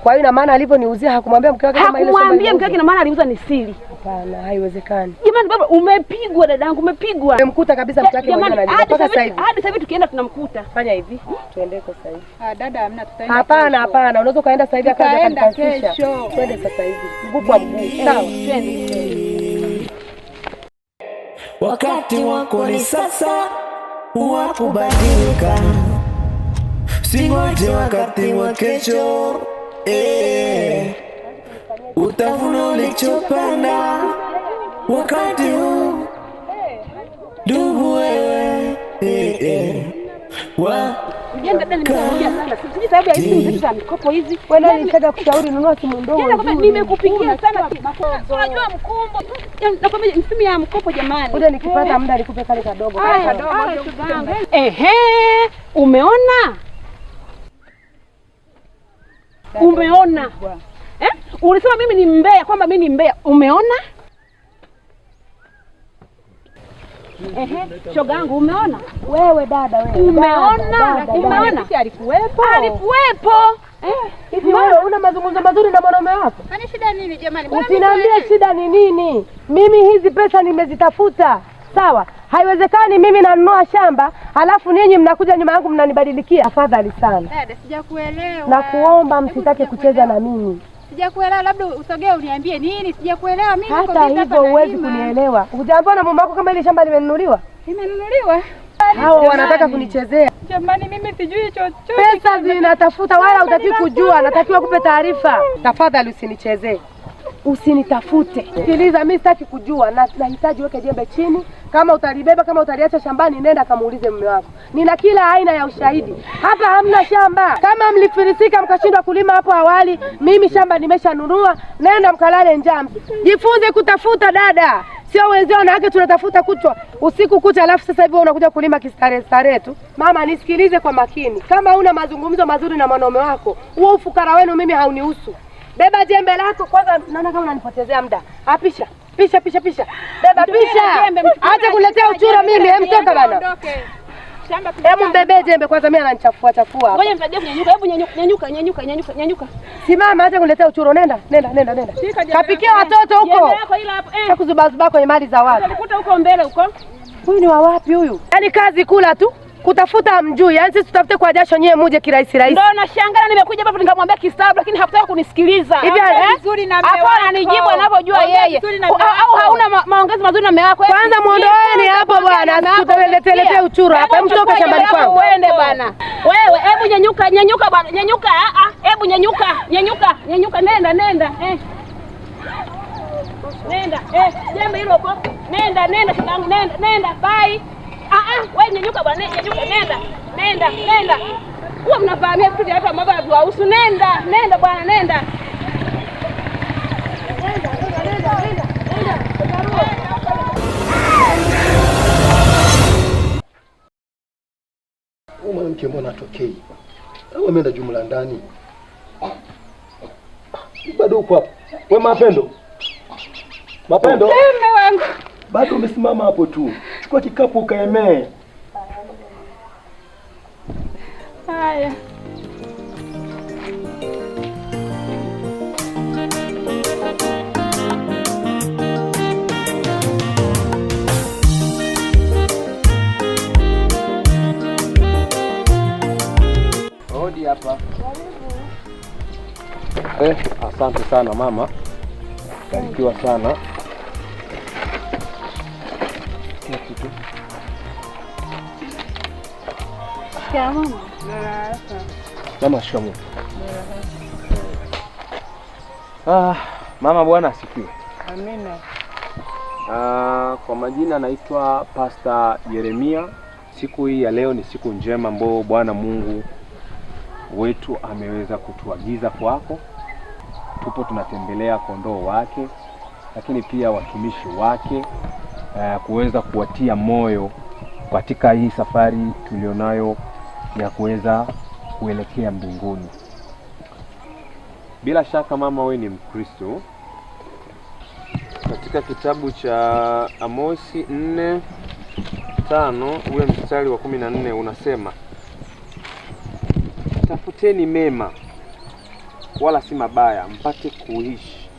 Kwa hiyo ina maana alivyoniuzia hakumwambia mke wake kama ile shamba. Hakumwambia mke wake, ina maana aliuza ni siri. Hapana, haiwezekani. Jamani baba, umepigwa dadangu, umepigwa. Nimemkuta kabisa mke wake mwenyewe anajua mpaka sasa hivi. Hadi sasa hivi tukienda tunamkuta. Fanya hivi, tuende kwa sasa hivi. Dada hamna, tutaenda. Hapana, unaweza kaenda sasa hivi akaja kesho. Twende sasa hivi. Mguu kwa mguu. Sawa, twende. Wakati wako ni sasa, wakubadilika. Singoje wakati wa kesho. Utavuna ulichopanda wakati huu. Ndugu wewe. Ujenda dada nimekuambia sana. Sisi sababu ya hizi mzigo za mikopo hizi. Wewe nilitaka kushauri nunua simu ndogo. Nimekupigia sana makozo. Unajua mkumbo. Nakwambia msimu ya mkopo jamani. Ngoja nikipata muda nikupe kale kadogo. Ehe, umeona? Umeona? Ulisema mimi ni mbea, kwamba mimi ni mbea. Umeona? Shoga yangu umeona? Wewe dada wewe. Umeona? Umeona? Alikuwepo. Hivi wewe una mazungumzo mazuri na mwanaume wako? Kwani shida nini jamani? Usiniambie shida ni nini? Mimi hizi pesa nimezitafuta. Sawa? Haiwezekani mimi nanunua shamba, alafu ninyi mnakuja nyuma yangu mnanibadilikia. Afadhali sana. Dada, sijakuelewa. Na kuomba msitake kucheza na mimi. Sijakuelewa, labda usogee uniambie nini? Sijakuelewa mimi. Hata hivyo huwezi kunielewa. Hujaambia na mume wako kama ile shamba limenunuliwa? Limenunuliwa. Hao wanataka kunichezea. Jamani mimi sijui chochote. Pesa zinatafuta wala hutaki kujua, natakiwa kupe taarifa. Tafadhali usinichezee. Usinitafute. Sikiliza, mimi sitaki kujua, na nahitaji weke jembe chini. Kama utalibeba, kama utaliacha shambani, nenda kamuulize mume wako. Nina kila aina ya ushahidi. Hapa hamna shamba. Kama mlifilisika mkashindwa kulima hapo awali, mimi shamba nimeshanunua. Nenda mkalale njaa. Jifunze kutafuta dada. Sio wenzao wanawake tunatafuta kutwa usiku kucha, alafu sasa hivi unakuja kulima kistarehe tu. Mama, nisikilize kwa makini. Kama una mazungumzo mazuri na mwanaume wako, huo ufukara wenu mimi haunihusu. Beba jembe lako kwanza, naona kama unanipotezea muda. Pisha. Beba pisha. Acha kuletea uchura mimi, mtoka bana. Hebu mbebe jembe kwanza, mimi ananichafua hapa. Ngoja mtajia kunyanyuka, hebu nyanyuka. Simama, acha kuletea uchuro, nenda. Kapikia watoto huko. Cha kuzubazuba kwenye mali za watu. Nikuta huko mbele huko. Huyu ni wa wapi huyu? Yaani kazi kula tu. Kutafuta mjui, yaani sisi tutafute kwa jasho nyewe muje kirahisi. Ndio nashangaa, nimekuja hapa nikamwambia kistabu lakini hakutaka kunisikiliza. Hivi vizuri na mume wako. Hapana, anijibu anavyojua yeye. Au hauna maongezi mazuri na mume wako? Kwanza muondoeni hapo bwana, sikutaletea uchuro hapa. Mtoka shambani kwangu. Uende bwana. Wewe hebu nyanyuka bwana, nyanyuka. Hebu nyanyuka, nenda. Nenda. Jembe hilo hapo. Nenda shangangu, nenda. Bye. Wewe nyanyuka bwana, nenda. Huwa mnafahamia vitu vya hapa mambo hayahusu. Nenda bwana, nenda. Mwanamke mbona atokei? Au ameenda jumla ndani? Bado uko hapo. Wewe Mapendo. Mume wangu. Bado umesimama hapo tu. Chukua kikapu ukaemee. Haya. Rudi hapa. Asante sana mama. Barikiwa sana. Mama shikamoo. Mama bwana asifiwe. Amina. Kwa majina naitwa Pastor Yeremia. Siku hii ya leo ni siku njema ambayo Bwana Mungu wetu ameweza kutuagiza kwako. Tupo tunatembelea kondoo wake, lakini pia watumishi wake, kuweza kuwatia moyo katika hii safari tulionayo ya kuweza kuelekea mbinguni. Bila shaka mama, wewe ni Mkristo. Katika kitabu cha Amosi 4:5 ule mstari wa 14 unasema, tafuteni mema wala si mabaya, mpate kuishi.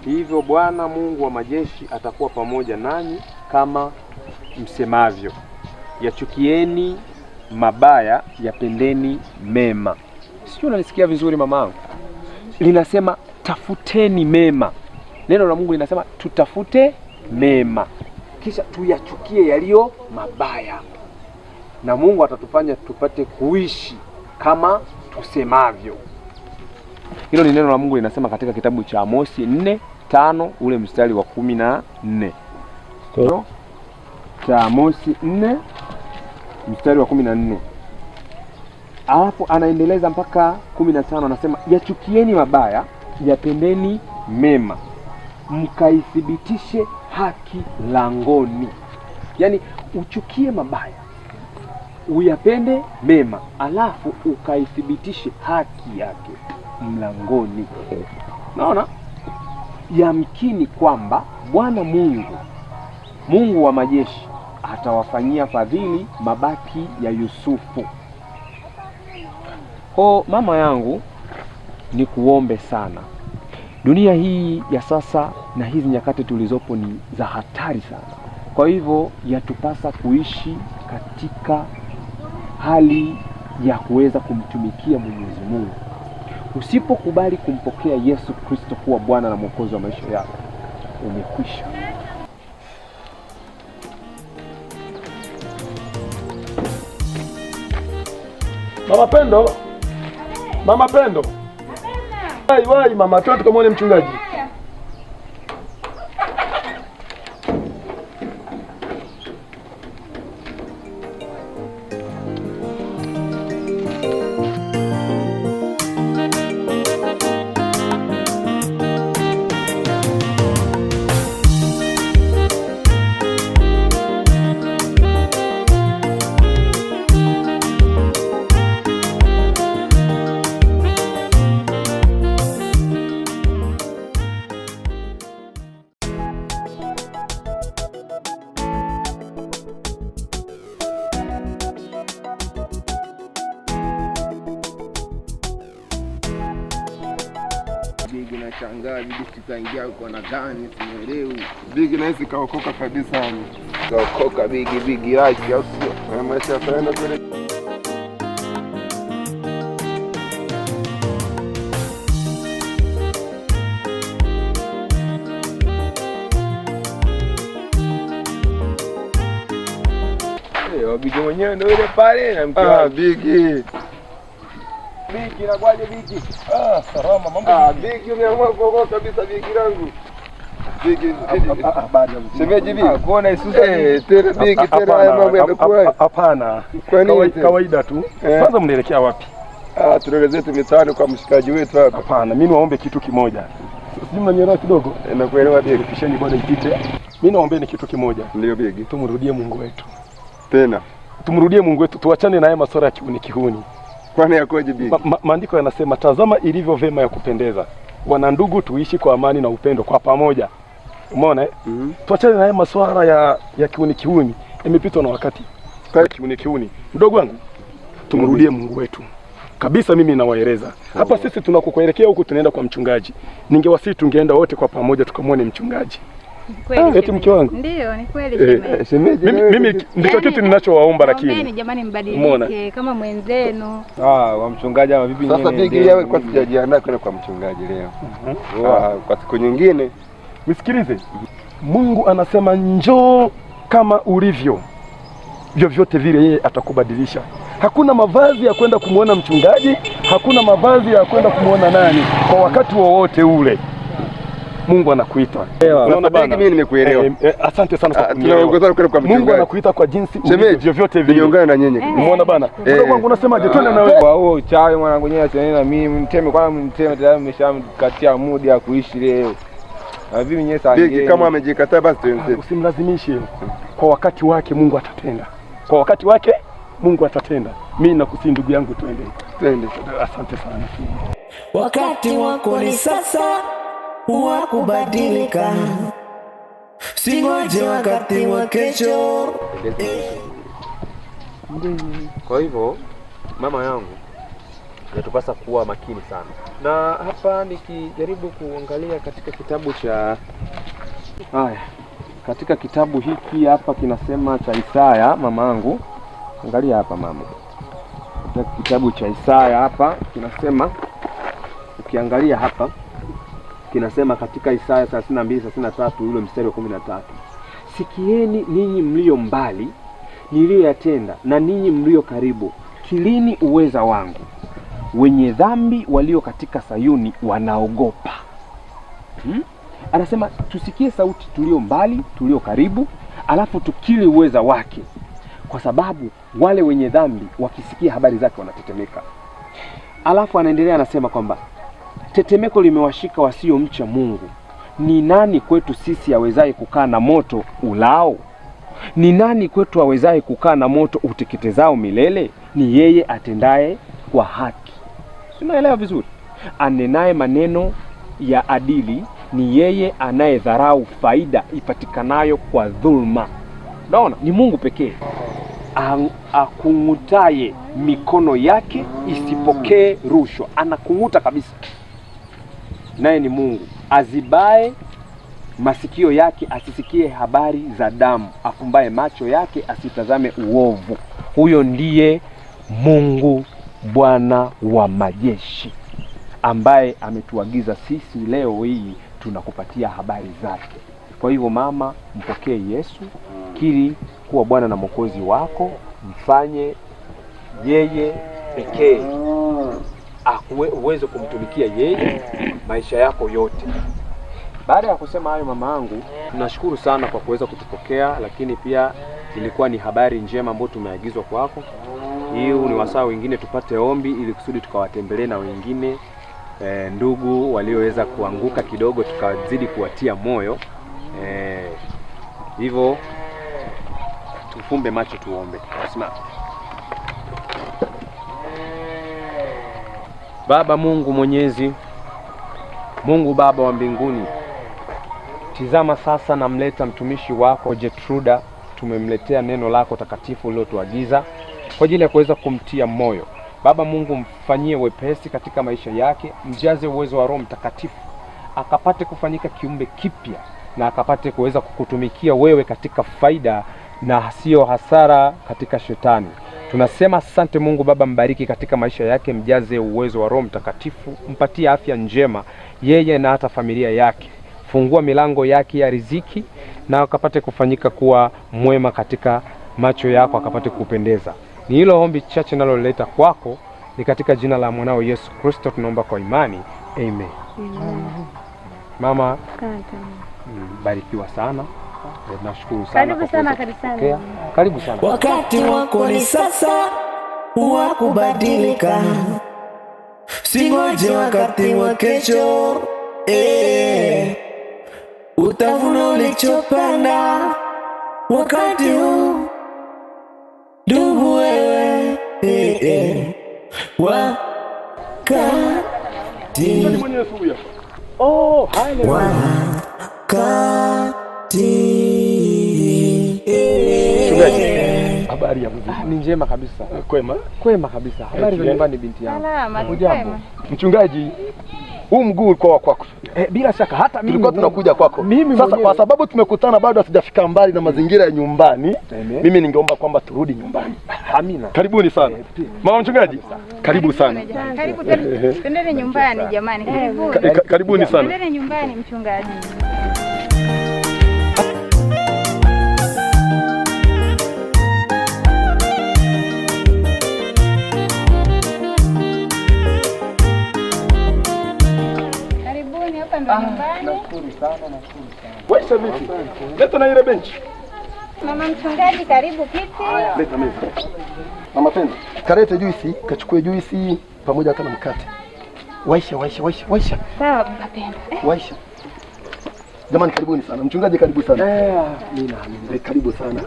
Hivyo Bwana Mungu wa majeshi atakuwa pamoja nanyi kama msemavyo. Yachukieni mabaya, yapendeni mema. Sio, unanisikia vizuri mamangu? Linasema tafuteni mema. Neno la Mungu linasema tutafute mema, kisha tuyachukie yaliyo mabaya, na Mungu atatufanya tupate kuishi kama tusemavyo. Hilo ni neno la Mungu linasema katika kitabu cha Amosi 4:5 ule mstari wa 14. So, cha Amosi 4 mstari wa 14. Alafu anaendeleza mpaka 15, anasema yachukieni mabaya, yapendeni mema, mkaithibitishe haki langoni. Yaani uchukie mabaya, uyapende mema, alafu ukaithibitishe haki yake mlangoni. Naona yamkini kwamba Bwana Mungu wa majeshi atawafanyia fadhili mabaki ya Yusufu. Mama yangu, ni kuombe sana. Dunia hii ya sasa na hizi nyakati tulizopo ni za hatari sana. Kwa hivyo yatupasa kuishi katika hali ya kuweza kumtumikia Mwenyezi Mungu. Usipokubali kumpokea Yesu Kristo kuwa Bwana na Mwokozi wa maisha yako, umekwisha. Mama Pendo. Mama Pendo. Wai mama, twende tukamwone mchungaji. Bigi na shangaa bigi sikaingia kwa na gani simuelewi. Bigi na hisi kaokoka kabisa. Kaokoka bigi yake au sio? Maisha yataenda kule. Bigi mwenyewe ndio ile pale na mke Bigi. Bigi na kwaje Bigi? Salama mambo. Bigi umeamua kuokoka kabisa Bigi langu. Bigi habari ya shemeji Bigi. Kuona Isusa tena Bigi tena haya mambo yamekuwa. Hapana. Kawaida tu. Kwanza mnaelekea wapi? Tunaelekea zetu mitaani kwa mshikaji wetu hapa. Hapana, mimi naombe kitu kimoja. Sijui mnanielewa kidogo? Nakuelewa Bigi. Kisheni bwana ipite. Mimi naombeni kitu kimoja. Ndio Bigi. Tumrudie Mungu wetu. Tena. Tumrudie Mungu wetu, tuachane na haya masuala ya kihuni. Kwani yakoje Bigi? Maandiko yanasema tazama ilivyo vema ya kupendeza wana ndugu tuishi kwa amani na upendo kwa pamoja. Umeona Tuachane na haya masuala ya kihuni. Imepitwa na wakati. Kwa kihuni. Mdogo wangu, tumrudie Mungu wetu. Kabisa mimi nawaeleza. Hapa sisi tunakokuelekea huku tunaenda kwa mchungaji. Ningewasihi tungeenda wote kwa pamoja tukamwone mchungaji. Eti mke wangu. Ndio, ni kweli shemeji. Mimi ndicho kitu ninachowaomba lakini. Ombeni jamani mbadilike kama mwenzenu. Wa mchungaji ama vipi nyingine. Sasa Bigi yawe kwa sijajiandaa kwenda kwa mchungaji leo. Kwa siku nyingine. Msikilize. Mungu anasema njoo kama ulivyo. Vyovyote vile yeye atakubadilisha. Hakuna mavazi ya kwenda kumuona mchungaji, hakuna mavazi ya kwenda kumuona nani kwa wakati wowote ule. Mungu anakuita. Unaona bana? Mimi nimekuelewa. Asante sana kwa kunielewa. Mungu anakuita kwa jinsi vyovyote vile. Niungane na nyenye. Umeona bana? Mdogo wangu unasemaje? Twende na wewe. Kwa huo chawi mwanangu nyenye asiende na mimi mteme kwa mteme tayari nimeshamkatia mudi ya kuishi leo. Na vipi nyenye sasa? Bigi kama amejikataa basi tuendelee. Usimlazimishe. Kwa wakati wake Mungu atatenda. Kwa wakati wake Mungu atatenda. Mimi nakusii ndugu yangu twende. Asante sana. Wakati wako ni sasa wa kubadilika. Singoje wakati wa kesho. Kwa hivyo mama yangu, inatupasa kuwa makini sana. Na hapa nikijaribu kuangalia katika kitabu cha katika kitabu hiki hapa kinasema cha Isaya, mamangu. Angalia hapa mama. Katika kitabu cha Isaya hapa kinasema, ukiangalia hapa kinasema katika Isaya 32:33 ule mstari wa 13. Sikieni ninyi mlio mbali niliyoyatenda, na ninyi mlio karibu kilini uweza wangu. Wenye dhambi walio katika Sayuni wanaogopa. Anasema tusikie sauti tulio mbali, tulio karibu, alafu tukili uweza wake. Kwa sababu wale wenye dhambi wakisikia habari zake wanatetemeka. Alafu anaendelea anasema kwamba tetemeko limewashika wasiomcha Mungu. Ni nani kwetu sisi awezaye kukaa na moto ulao? Ni nani kwetu awezaye kukaa na moto uteketezao milele? Ni yeye atendaye kwa haki. Unaelewa vizuri? Anenaye maneno ya adili, ni yeye anayedharau faida ipatikanayo kwa dhulma. Unaona? Ni Mungu pekee. Akungutaye mikono yake isipokee rushwa. Anakunguta kabisa. Naye ni Mungu. Azibae masikio yake asisikie habari za damu, afumbaye macho yake asitazame uovu. Huyo ndiye Mungu Bwana wa majeshi, ambaye ametuagiza sisi leo hii tunakupatia habari zake. Kwa hivyo mama, mpokee Yesu, kiri kuwa Bwana na Mwokozi wako, mfanye yeye pekee uweze kumtumikia yeye maisha yako yote. Baada ya kusema hayo mama yangu, tunashukuru sana kwa kuweza kutupokea, lakini pia ilikuwa ni habari njema ambayo tumeagizwa kwako. Hiyo ni wasaa wengine tupate ombi ili kusudi tukawatembelee na wengine ndugu walioweza kuanguka kidogo, tukazidi kuwatia moyo. Hivyo tufumbe macho tuombe. Simama. Baba Mungu Mwenyezi, Mungu Baba wa mbinguni, tizama sasa namleta mtumishi wako Jetruda. Tumemletea neno lako takatifu ulilotuagiza kwa ajili ya kuweza kumtia moyo. Baba Mungu, mfanyie wepesi katika maisha yake, mjaze uwezo wa Roho Mtakatifu, akapate kufanyika kiumbe kipya na akapate kuweza kukutumikia wewe katika faida na sio hasara katika shetani. Tunasema asante Mungu Baba, mbariki katika maisha yake, mjaze uwezo wa Roho Mtakatifu, mpatie afya njema yeye na hata familia yake. Fungua milango yake ya riziki na akapate kufanyika kuwa mwema katika macho yako, akapate kupendeza. Ni hilo ombi chache naloleta kwako, ni katika jina la mwanao Yesu Kristo tunaomba kwa imani. Amen. Mama, barikiwa sana. Nashukuru sana. Karibu sana kanisani. Karibu sana. Wakati wako ni sasa wa kubadilika. Singoje wakati wa kesho. Utavuna ulichopanda wakati huu. Ndugu wewe. Wakati. Oh, haleluya. Habari ya mzee? Ni njema kabisa. Kwema? Kwema kabisa. Habari za nyumbani binti yangu? Salama. Hujambo? Mchungaji, huu mguu ulikuwa kwako. Bila shaka hata mimi tulikuwa tunakuja kwako. Mimi sasa kwa sababu tumekutana bado hatujafika mbali na mazingira ya nyumbani. Mimi ningeomba kwamba turudi nyumbani. Amina. Karibuni sana. Mama mchungaji, karibu sana. Karibu twendeni nyumbani jamani. Karibuni sana. Twendeni nyumbani mchungaji. Nashukuru sana. Wewe vipi? Leta na ile benchi. Mama mchungaji, karibu kiti. Leta meza. Mama Pendo, karete juisi, kachukue juisi pamoja na mkate. Waisha. Sawa Baba Pendo. Waisha. Jamani karibuni sana. Mchungaji karibu sana. Amina. Karibu sana.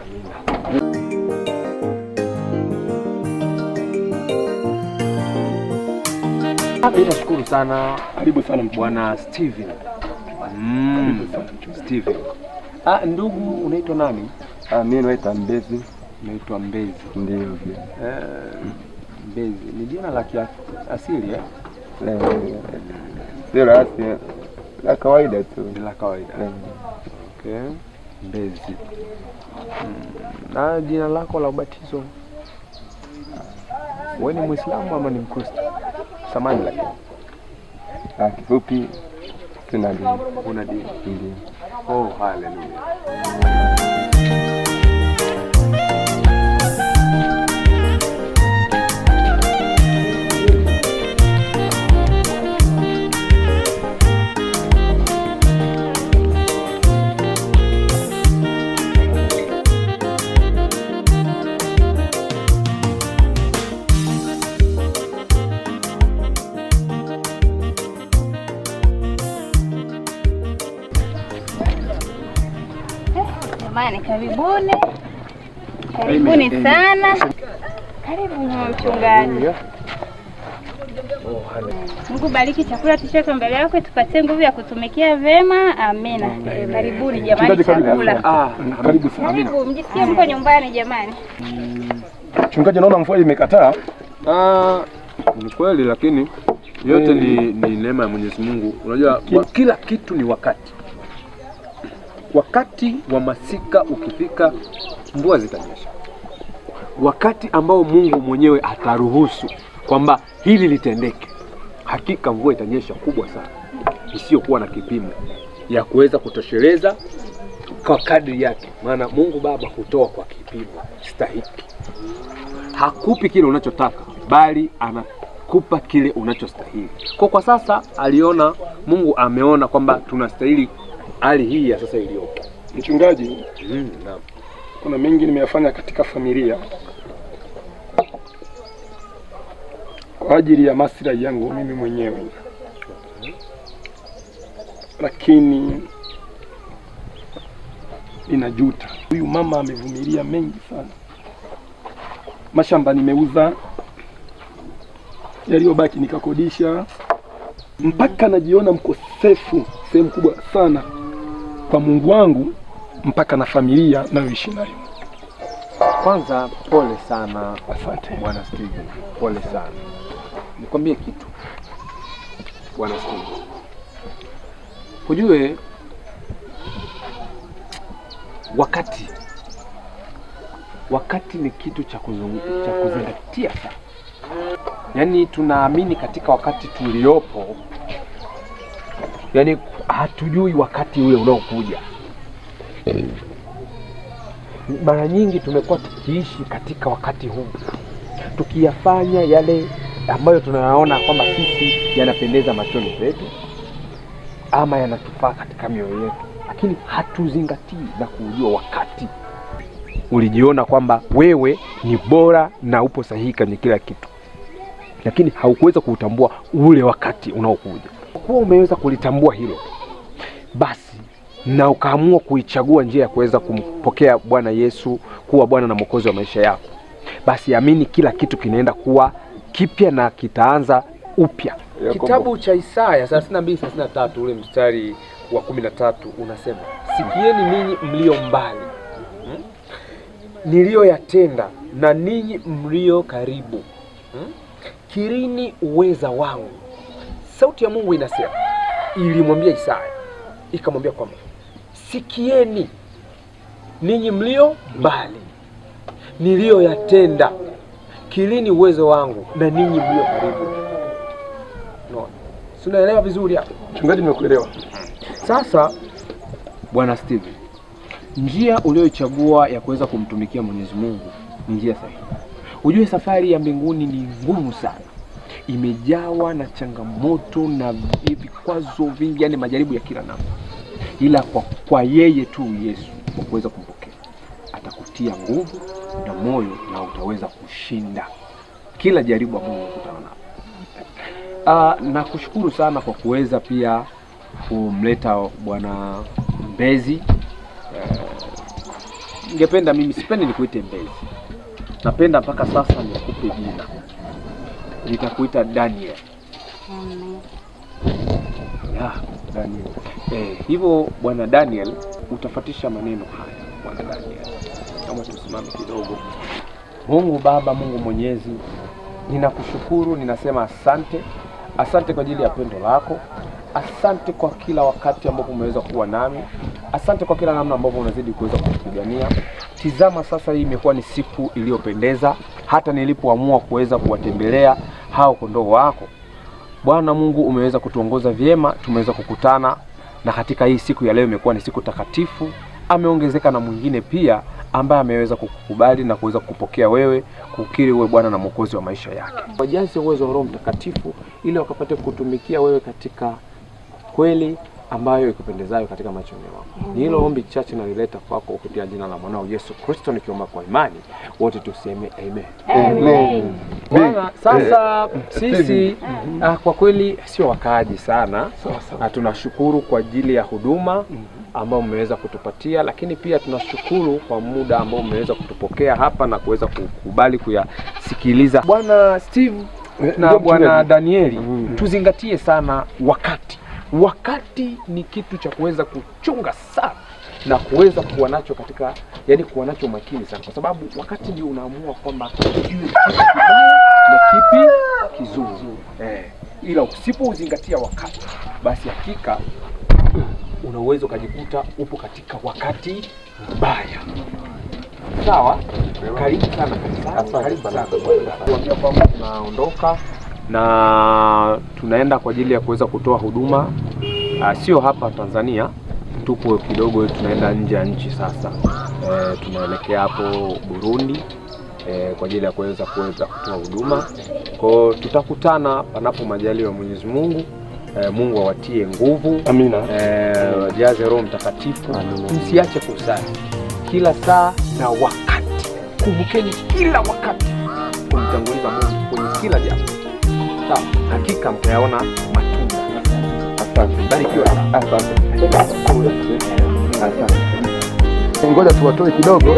Nashukuru sana. Karibu sana Bwana Steven. Karibu sana Steven. Ndugu unaitwa nani? Mimi naitwa Mbezi. Naitwa Mbezi. Ndio. Mbezi ni jina la kiasili eh? Sio la asili, la kawaida tu. Ni la kawaida. Okay. Mbezi. Na jina lako la ubatizo, wewe ni Muislamu ama ni Mkristo? Samani lakini. Kifupi sina dini. Una dini? Ndiyo. Oh, haleluya. Jamani, karibuni sana. Karibu mchungaji. Mungu bariki chakula tulichoweka mbele yako, tupatie nguvu ya kutumikia vema. Amina. Karibuni jamani chakula. Karibu sana. Karibu, mjisikie mko nyumbani jamani. Mchungaji, naona mvua imekataa. Ni kweli, lakini yote ni neema ya Mwenyezi Mungu. Unajua kila kitu ni wakati. Wakati wa masika ukifika, mvua zitanyesha. Wakati ambao Mungu mwenyewe ataruhusu kwamba hili litendeke, hakika mvua itanyesha kubwa sana, isiyokuwa na kipimo, ya kuweza kutosheleza kwa kadri yake. Maana Mungu Baba hutoa kwa kipimo stahiki. Hakupi kile unachotaka, bali anakupa kile unachostahili. Kwa sasa Mungu ameona kwamba tunastahili hali hii ya sasa iliyopo. Mchungaji, naam. Kuna mengi nimeyafanya katika familia kwa ajili ya maslahi yangu mimi mwenyewe. Lakini ninajuta. Huyu mama amevumilia mengi sana. Mashamba nimeuza, yaliyobaki nikakodisha, mpaka najiona mkosefu sehemu kubwa sana kwa Mungu wangu, mpaka na familia nayoishi nayo. Kwanza pole sana. Asante Bwana Steven, pole sana. Nikwambie kitu Bwana Steven, ujue wakati ni kitu cha kuzingatia sana. Yaani tunaamini katika wakati tuliopo, yaani hatujui wakati ule unaokuja. Mara nyingi tumekuwa tukiishi katika wakati huu, tukiyafanya yale ambayo tunayaona kwamba sisi yanapendeza machoni petu ama yanatufaa katika mioyo yetu, lakini hatuzingatii na kujua wakati. Ulijiona kwamba wewe ni bora na upo sahihi kwenye kila kitu, lakini haukuweza kuutambua ule wakati unaokuja. Kwa umeweza kulitambua hilo, basi na ukaamua kuichagua njia ya kuweza kumpokea Bwana Yesu kuwa Bwana na Mwokozi wa maisha yako, basi amini kila kitu kinaenda kuwa kipya na kitaanza upya. Kitabu cha Isaya 32:33 ule mstari wa 13 unasema, sikieni ninyi mlio mbali niliyoyatenda, na ninyi mlio karibu kirini uweza wangu. Sauti ya Mungu inasema, ilimwambia Isaya, ikamwambia kwamba sikieni ninyi mlio mbali niliyoyatenda, kirini uwezo wangu, na ninyi mlio karibu. No. Unaelewa vizuri hapo? Mchungaji, nimekuelewa. Sasa Bwana Steven, njia uliyochagua ya kuweza kumtumikia Mwenyezi Mungu ni njia sahihi. Ujue safari ya mbinguni ni ngumu sana. Imejawa na changamoto na vikwazo vingi, yani majaribu ya kila namna. Ila kwa yeye tu Yesu kwa kuweza kumpokea, atakutia nguvu na moyo na utaweza kushinda kila jaribu ambalo unakutana nalo. Na kushukuru sana kwa kuweza pia kumleta Bwana Mbezi. Ningependa mimi, sipendi nikuite Mbezi. Napenda mpaka sasa nikupe jina. Nitakuita Daniel. Daniel. Hivyo Bwana Daniel, utafatisha maneno haya Bwana Daniel. Kama tusimame kidogo. Mungu Baba, Mungu Mwenyezi, ninakushukuru, ninasema asante. Asante kwa ajili ya pendo lako. Asante kwa kila wakati ambapo umeweza kuwa nami. Asante kwa kila namna ambapo unazidi kuweza kupigania. Tizama sasa, hii imekuwa ni siku iliyopendeza, hata nilipoamua kuweza kuwatembelea hao kondoo wako. Bwana Mungu, umeweza kutuongoza vyema, tumeweza kukutana, na katika hii siku ya leo imekuwa ni siku takatifu. Ameongezeka na mwingine pia ambaye ameweza kukubali na kuweza kupokea wewe, kukiri wewe Bwana na Mwokozi wa maisha yake. Wajaze uwezo wa Roho Mtakatifu ili wakapate kutumikia wewe katika kweli ambayo ikupendezayo katika macho yako. Ni hilo ombi chache nalileta kwako kupitia jina la mwanao Yesu Kristo, nikiomba kwa imani. Wote tuseme amen. Amen. Bwana, sasa sisi kwa kweli sio wakaaji sana. Tunashukuru kwa ajili ya huduma ambao mmeweza kutupatia, lakini pia tunashukuru kwa muda ambao mmeweza kutupokea hapa na kuweza kukubali kuyasikiliza. Bwana Steve na Bwana Danieli, tuzingatie sana wakati. Wakati ni kitu cha kuweza kuchunga sana na kuweza kuwa nacho katika, yani kuwa nacho makini sana, kwa sababu wakati ndio unaamua kwamba kipi kibaya na kipi kizuri. Ila usipozingatia wakati, basi hakika una uwezo ukajikuta upo katika wakati mbaya. Sawa? Karibu sana kanisa. Karibu sana. Kuambia kwamba tunaondoka na tunaenda kwa ajili ya kuweza kutoa huduma, sio hapa Tanzania, tupo kidogo tunaenda nje ya nchi sasa. Tunaelekea hapo Burundi kwa ajili ya kuweza kutoa huduma. Kwa tutakutana panapo majaliwa ya Mwenyezi Mungu. Mungu awatie nguvu. Amina. Wajaze Roho Mtakatifu. Msiache kusali kila saa na wakati. Kumbukeni kila wakati kumtanguliza Mungu kwenye kila jambo. Sawa, hakika mtayaona matunda. Asante. Barikiwa. Asante. Ngoja tuwatoe kidogo.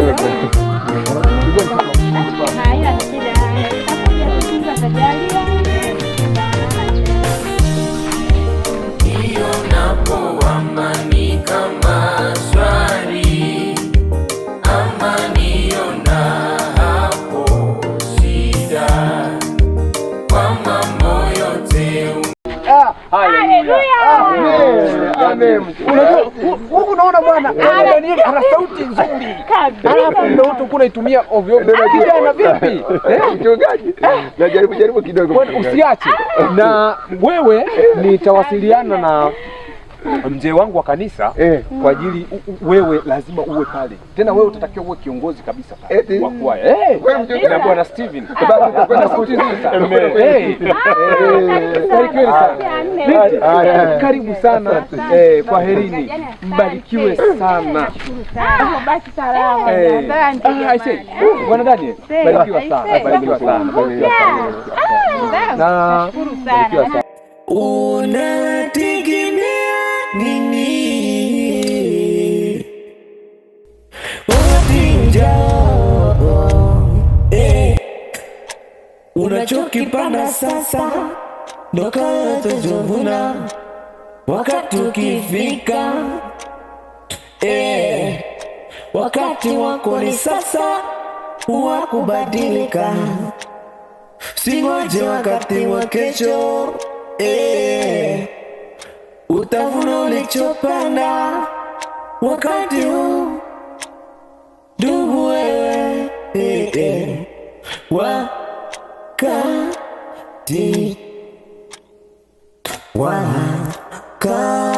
Huku unaona bwana, Danieli ana sauti nzuri. Ndio mtu kuna itumia ovyo ovyo. Kijana vipi? Mchungaji. Najaribu kidogo. Bwana usiache. Na wewe nitawasiliana na mzee wangu wa kanisa kwa ajili wewe lazima uwe pale. Tena wewe utatakiwa uwe kiongozi kabisa pale. Wa kwaya. Na Bwana Steven. Kwa sauti nzuri sana. Barikiwe sana. Karibu sana. Kwaherini. Mbarikiwe sana. Basi salama. Asante. Bwana Daniel, barikiwa sana. Barikiwa sana. Barikiwa sana. Na barikiwa sana. Unategemea nini? Watinja unachokipanda sasa ndo katojovuna wakati ukifika. Wakati wako ni sasa wa kubadilika, singoje wakati wa kesho. Utavuna ulichopanda wakati huu, ndugu wewe. Wakati